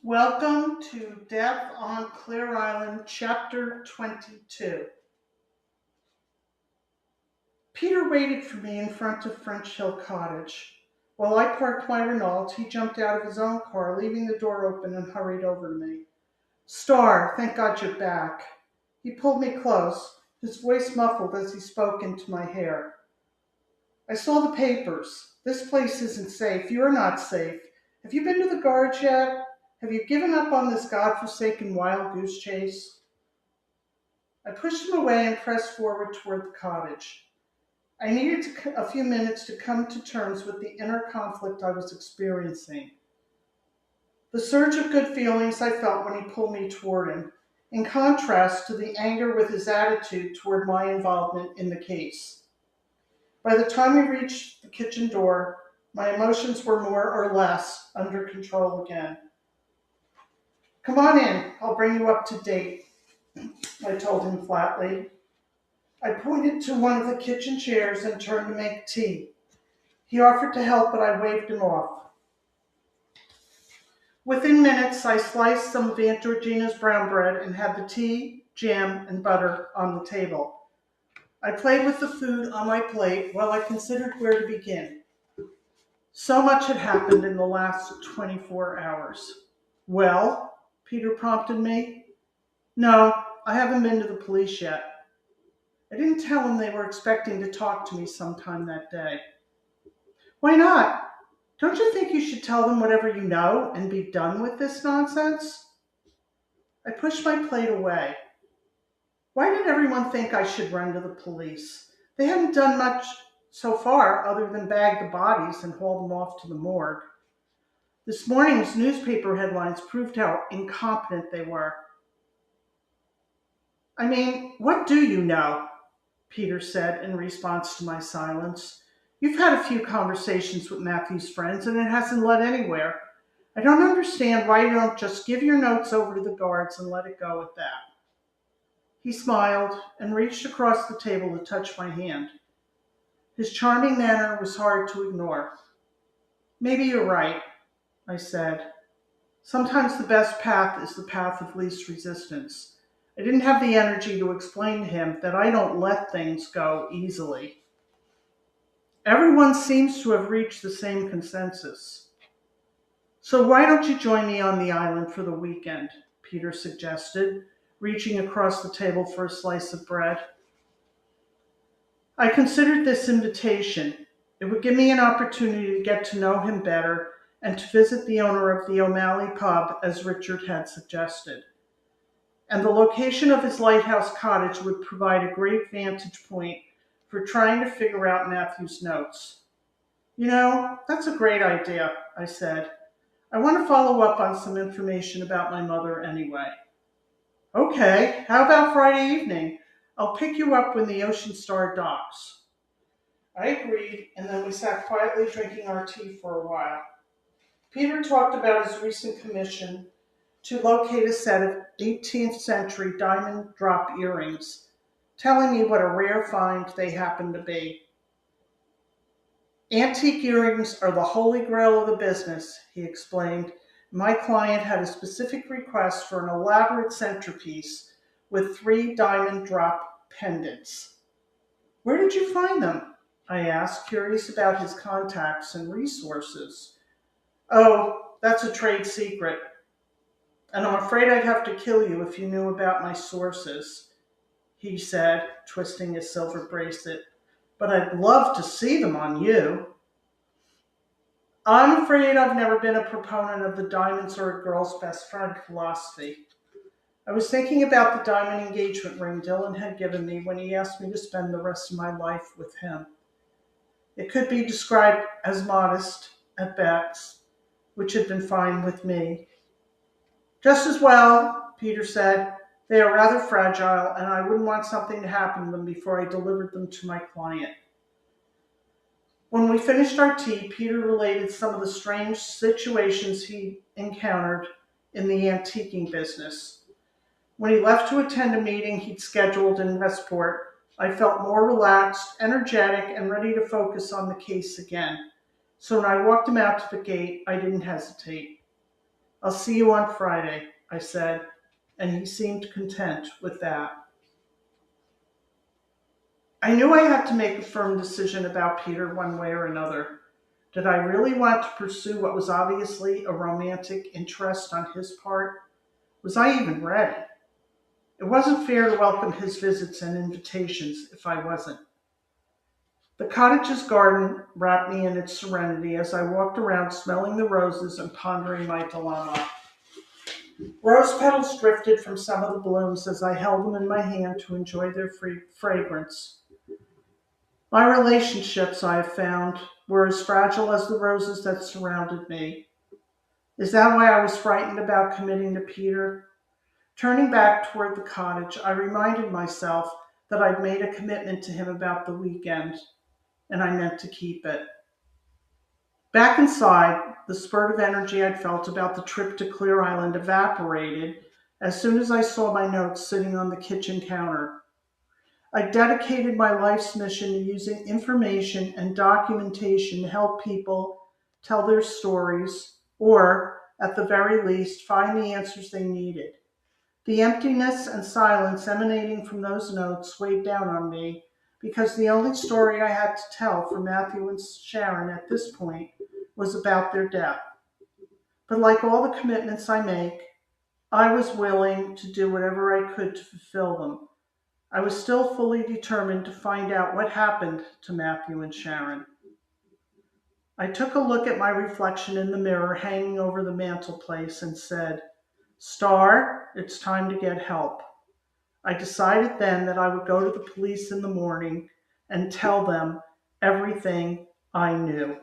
Welcome to Death on Clare Island, Chapter 22. Peter waited for me in front of French Hill Cottage. While I parked my Renault, he jumped out of his own car, leaving the door open, and hurried over to me. Star, thank God you're back. He pulled me close, his voice muffled as he spoke into my hair. I saw the papers. This place isn't safe. You're not safe. Have you been to the guards yet? Have you given up on this godforsaken wild goose chase? I pushed him away and pressed forward toward the cottage. I needed a few minutes to come to terms with the inner conflict I was experiencing. The surge of good feelings I felt when he pulled me toward him, in contrast to the anger with his attitude toward my involvement in the case. By the time we reached the kitchen door, my emotions were more or less under control again. Come on in, I'll bring you up to date, I told him flatly. I pointed to one of the kitchen chairs and turned to make tea. He offered to help, but I waved him off. Within minutes, I sliced some of Aunt Georgina's brown bread and had the tea, jam, and butter on the table. I played with the food on my plate while I considered where to begin. So much had happened in the last 24 hours. Well, Peter prompted me. No, I haven't been to the police yet. I didn't tell him they were expecting to talk to me sometime that day. Why not? Don't you think you should tell them whatever you know and be done with this nonsense? I pushed my plate away. Why did everyone think I should run to the police? They hadn't done much so far other than bag the bodies and haul them off to the morgue. This morning's newspaper headlines proved how incompetent they were. I mean, what do you know? Peter said in response to my silence. You've had a few conversations with Matthew's friends, and it hasn't led anywhere. I don't understand why you don't just give your notes over to the guards and let it go at that. He smiled and reached across the table to touch my hand. His charming manner was hard to ignore. Maybe you're right, I said. Sometimes the best path is the path of least resistance. I didn't have the energy to explain to him that I don't let things go easily. Everyone seems to have reached the same consensus. So why don't you join me on the island for the weekend? Peter suggested, reaching across the table for a slice of bread. I considered this invitation. It would give me an opportunity to get to know him better and to visit the owner of the O'Malley pub, as Richard had suggested. And the location of his lighthouse cottage would provide a great vantage point for trying to figure out Matthew's notes. You know, that's a great idea, I said. I want to follow up on some information about my mother anyway. Okay, how about Friday evening? I'll pick you up when the Ocean Star docks. I agreed, and then we sat quietly drinking our tea for a while. Peter talked about his recent commission to locate a set of 18th century diamond drop earrings, telling me what a rare find they happened to be. Antique earrings are the holy grail of the business, he explained. My client had a specific request for an elaborate centerpiece with 3 diamond drop pendants. Where did you find them? I asked, curious about his contacts and resources. Oh, that's a trade secret. And I'm afraid I'd have to kill you if you knew about my sources, he said, twisting his silver bracelet. But I'd love to see them on you. I'm afraid I've never been a proponent of the diamonds are a girl's best friend philosophy. I was thinking about the diamond engagement ring Dylan had given me when he asked me to spend the rest of my life with him. It could be described as modest at best, which had been fine with me. Just as well, Peter said. They are rather fragile, and I wouldn't want something to happen to them before I delivered them to my client. When we finished our tea, Peter related some of the strange situations he encountered in the antiquing business. When he left to attend a meeting he'd scheduled in Westport, I felt more relaxed, energetic, and ready to focus on the case again. So when I walked him out to the gate, I didn't hesitate. I'll see you on Friday, I said, and he seemed content with that. I knew I had to make a firm decision about Peter one way or another. Did I really want to pursue what was obviously a romantic interest on his part? Was I even ready? It wasn't fair to welcome his visits and invitations if I wasn't. The cottage's garden wrapped me in its serenity as I walked around smelling the roses and pondering my dilemma. Rose petals drifted from some of the blooms as I held them in my hand to enjoy their fragrance. My relationships, I have found, were as fragile as the roses that surrounded me. Is that why I was frightened about committing to Peter? Turning back toward the cottage, I reminded myself that I'd made a commitment to him about the weekend, and I meant to keep it. Back inside, the spurt of energy I'd felt about the trip to Clear Island evaporated as soon as I saw my notes sitting on the kitchen counter. I dedicated my life's mission to using information and documentation to help people tell their stories, or, at the very least, find the answers they needed. The emptiness and silence emanating from those notes weighed down on me because the only story I had to tell for Matthew and Sharon at this point was about their death. But like all the commitments I make, I was willing to do whatever I could to fulfill them. I was still fully determined to find out what happened to Matthew and Sharon. I took a look at my reflection in the mirror hanging over the mantelpiece and said, "Star, it's time to get help." I decided then that I would go to the police in the morning and tell them everything I knew.